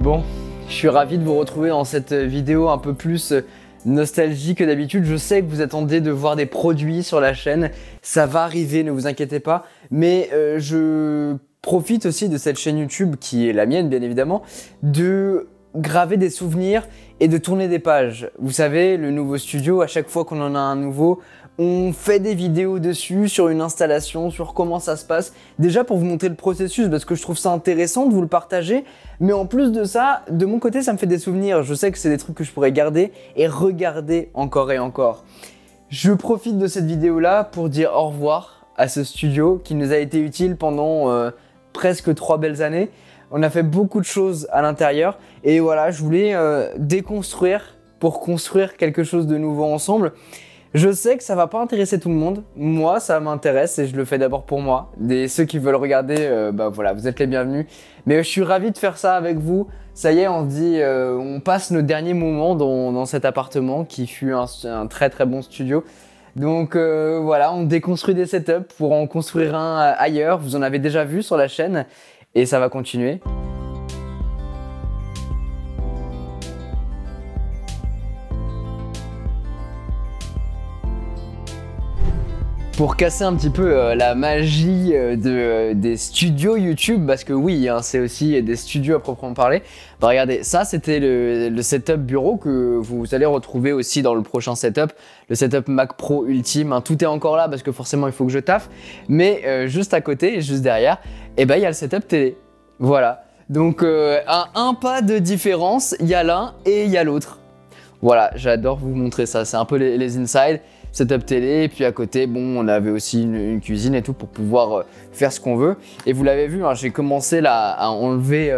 Bon, je suis ravi de vous retrouver dans cette vidéo un peu plus nostalgique que d'habitude. Je sais que vous attendez de voir des produits sur la chaîne, ça va arriver, ne vous inquiétez pas. Mais je profite aussi de cette chaîne YouTube, qui est la mienne bien évidemment, de graver des souvenirs et de tourner des pages. Vous savez, le nouveau studio, à chaque fois qu'on en a un nouveau, on fait des vidéos dessus, sur une installation, sur comment ça se passe. Déjà pour vous montrer le processus, parce que je trouve ça intéressant de vous le partager. Mais en plus de ça, de mon côté, ça me fait des souvenirs. Je sais que c'est des trucs que je pourrais garder et regarder encore et encore. Je profite de cette vidéo-là pour dire au revoir à ce studio qui nous a été utile pendant presque 3 belles années. On a fait beaucoup de choses à l'intérieur. Et voilà, je voulais déconstruire pour construire quelque chose de nouveau ensemble. Je sais que ça va pas intéresser tout le monde. Moi, ça m'intéresse et je le fais d'abord pour moi. Ceux qui veulent regarder, voilà, vous êtes les bienvenus. Mais je suis ravi de faire ça avec vous. Ça y est, on passe nos derniers moments dans cet appartement qui fut un très très bon studio. Donc voilà, on déconstruit des setups pour en construire un ailleurs. Vous en avez déjà vu sur la chaîne et ça va continuer. Pour casser un petit peu la magie des studios YouTube, parce que oui, hein, c'est aussi des studios à proprement parler. Bah, regardez, ça c'était le setup bureau que vous allez retrouver aussi dans le prochain setup, le setup Mac Pro Ultime. Hein, tout est encore là parce que forcément il faut que je taffe, mais juste à côté, juste derrière, il y a le setup télé. Voilà, donc à un pas de différence, il y a l'un et il y a l'autre. Voilà, j'adore vous montrer ça, c'est un peu les inside. Setup télé, et puis à côté, bon, on avait aussi une cuisine et tout pour pouvoir faire ce qu'on veut. Et vous l'avez vu, hein, j'ai commencé là à enlever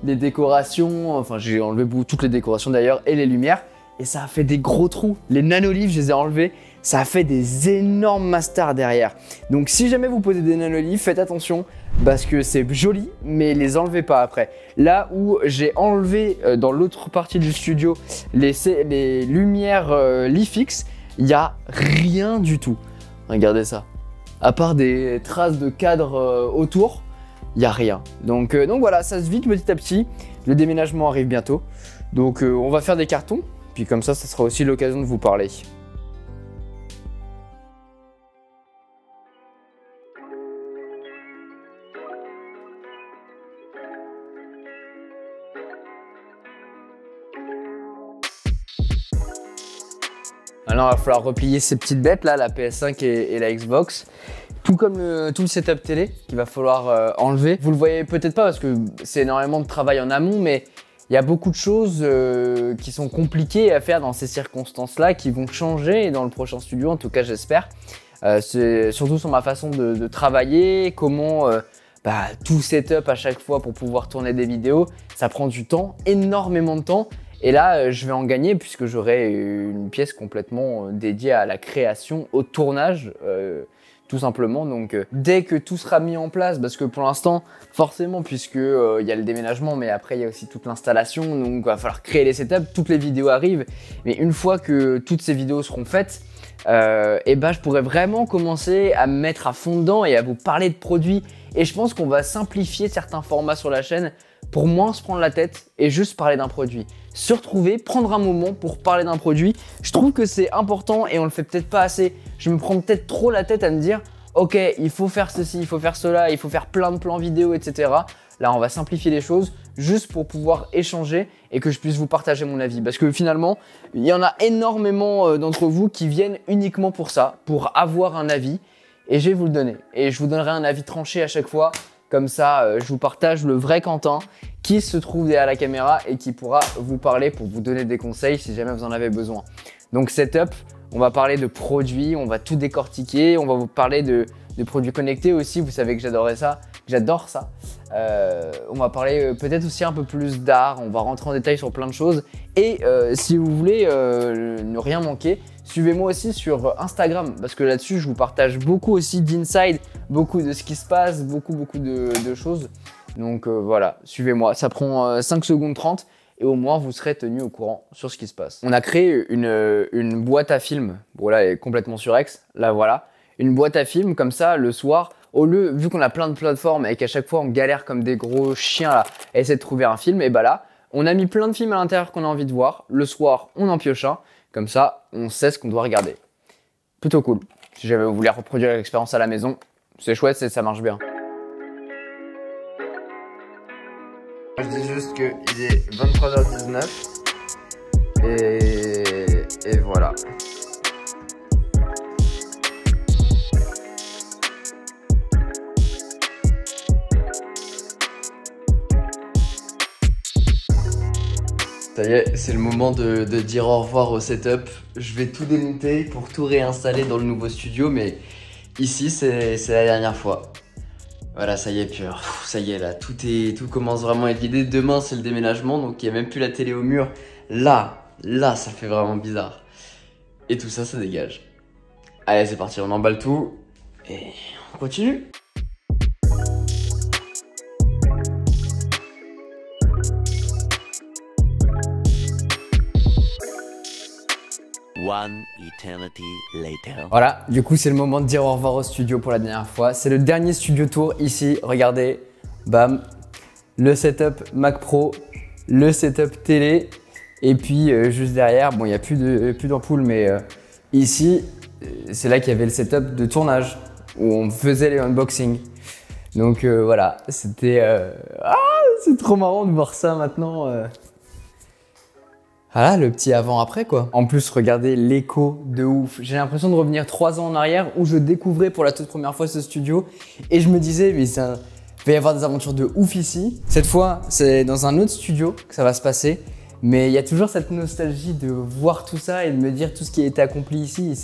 les décorations, enfin j'ai enlevé toutes les décorations d'ailleurs et les lumières. Et ça a fait des gros trous. Les nanolivres, je les ai enlevés. Ça a fait des énormes masters derrière. Donc si jamais vous posez des nanolivres, faites attention parce que c'est joli, mais les enlevez pas après. Là où j'ai enlevé dans l'autre partie du studio les lumières Lifix, il n'y a rien du tout. Regardez ça. À part des traces de cadre autour, il n'y a rien. Donc voilà, ça se vide petit à petit. Le déménagement arrive bientôt. Donc on va faire des cartons. Puis comme ça sera aussi l'occasion de vous parler. Maintenant, il va falloir replier ces petites bêtes là, la PS5 et la Xbox. Tout comme tout le setup télé qu'il va falloir enlever. Vous le voyez peut-être pas parce que c'est énormément de travail en amont, mais il y a beaucoup de choses qui sont compliquées à faire dans ces circonstances-là, qui vont changer dans le prochain studio, en tout cas j'espère. C'est surtout sur ma façon de travailler, comment tout setup à chaque fois pour pouvoir tourner des vidéos, ça prend du temps, énormément de temps. Et là, je vais en gagner puisque j'aurai une pièce complètement dédiée à la création, au tournage, tout simplement. Donc, dès que tout sera mis en place, parce que pour l'instant, forcément, puisque y a le déménagement, mais après, il y a aussi toute l'installation, donc il va falloir créer les setups, toutes les vidéos arrivent. Mais une fois que toutes ces vidéos seront faites, je pourrais vraiment commencer à me mettre à fond dedans et à vous parler de produits. Et je pense qu'on va simplifier certains formats sur la chaîne pour moins se prendre la tête et juste parler d'un produit. Se retrouver, prendre un moment pour parler d'un produit, je trouve que c'est important et on le fait peut-être pas assez. Je me prends peut-être trop la tête à me dire ok, il faut faire ceci, il faut faire cela, il faut faire plein de plans vidéo, etc. Là, on va simplifier les choses juste pour pouvoir échanger et que je puisse vous partager mon avis. Parce que finalement, il y en a énormément d'entre vous qui viennent uniquement pour ça, pour avoir un avis. Et je vais vous le donner. Et je vous donnerai un avis tranché à chaque fois. Comme ça, je vous partage le vrai Quentin qui se trouve derrière la caméra et qui pourra vous parler pour vous donner des conseils si jamais vous en avez besoin. Donc setup, on va parler de produits, on va tout décortiquer, on va vous parler de produits connectés aussi. Vous savez que j'adore ça. On va parler peut-être aussi un peu plus d'art, on va rentrer en détail sur plein de choses. Et si vous voulez ne rien manquer, suivez-moi aussi sur Instagram parce que là-dessus, je vous partage beaucoup aussi d'inside, beaucoup de ce qui se passe, beaucoup de choses. Donc voilà, suivez-moi, ça prend 5 secondes 30 et au moins vous serez tenu au courant sur ce qui se passe. On a créé une boîte à films, bon là elle est complètement surex, là voilà. Une boîte à films comme ça le soir, au lieu, vu qu'on a plein de plateformes et qu'à chaque fois on galère comme des gros chiens là, à essayer de trouver un film, et bah là, On a mis plein de films à l'intérieur qu'on a envie de voir. Le soir, on en pioche un. Comme ça, on sait ce qu'on doit regarder. Plutôt cool. Si jamais vous voulez reproduire l'expérience à la maison, c'est chouette, ça marche bien. Je dis juste qu'il est 23h19 et voilà. Ça y est, c'est le moment de dire au revoir au setup. Je vais tout démonter pour tout réinstaller dans le nouveau studio, mais ici c'est la dernière fois. Voilà, ça y est, pur. Ça y est, là, tout commence vraiment à être l'idée. Demain, c'est le déménagement, donc il n'y a même plus la télé au mur. Là, ça fait vraiment bizarre. Et tout ça, ça dégage. Allez, c'est parti, on emballe tout et on continue. One eternity later. Voilà, du coup c'est le moment de dire au revoir au studio pour la dernière fois. C'est le dernier studio tour ici, regardez, bam, le setup Mac Pro, le setup télé, et puis juste derrière, bon il n'y a plus d'ampoule, mais ici, c'est là qu'il y avait le setup de tournage, où on faisait les unboxings. Donc voilà, c'était... c'est trop marrant de voir ça maintenant. Voilà, le petit avant-après quoi. En plus, regardez l'écho de ouf. J'ai l'impression de revenir 3 ans en arrière où je découvrais pour la toute première fois ce studio et je me disais, mais il va y avoir des aventures de ouf ici. Cette fois, c'est dans un autre studio que ça va se passer, mais il y a toujours cette nostalgie de voir tout ça et de me dire tout ce qui a été accompli ici.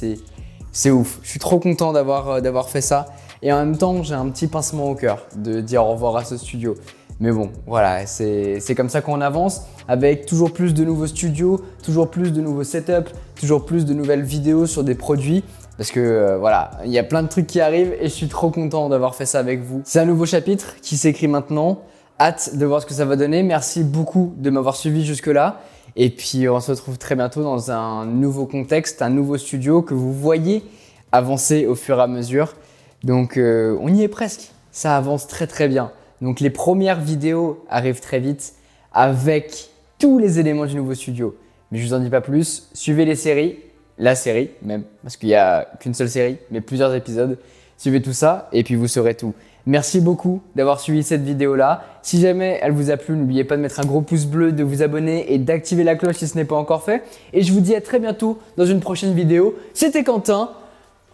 C'est ouf. Je suis trop content d'avoir fait ça et en même temps, j'ai un petit pincement au cœur de dire au revoir à ce studio. Mais bon, voilà, c'est comme ça qu'on avance, avec toujours plus de nouveaux studios, toujours plus de nouveaux setups, toujours plus de nouvelles vidéos sur des produits. Parce que voilà, il y a plein de trucs qui arrivent et je suis trop content d'avoir fait ça avec vous. C'est un nouveau chapitre qui s'écrit maintenant. Hâte de voir ce que ça va donner. Merci beaucoup de m'avoir suivi jusque-là. Et puis on se retrouve très bientôt dans un nouveau contexte, un nouveau studio que vous voyez avancer au fur et à mesure. Donc on y est presque, ça avance très très bien. Donc les premières vidéos arrivent très vite avec tous les éléments du nouveau studio. Mais je vous en dis pas plus, suivez les séries, la série même, parce qu'il n'y a qu'une seule série, mais plusieurs épisodes. Suivez tout ça et puis vous saurez tout. Merci beaucoup d'avoir suivi cette vidéo-là. Si jamais elle vous a plu, n'oubliez pas de mettre un gros pouce bleu, de vous abonner et d'activer la cloche si ce n'est pas encore fait. Et je vous dis à très bientôt dans une prochaine vidéo. C'était Quentin.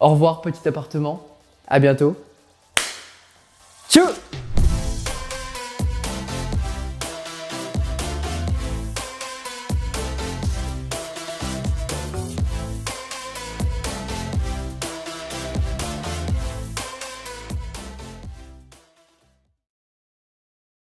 Au revoir petit appartement. À bientôt. Tchou!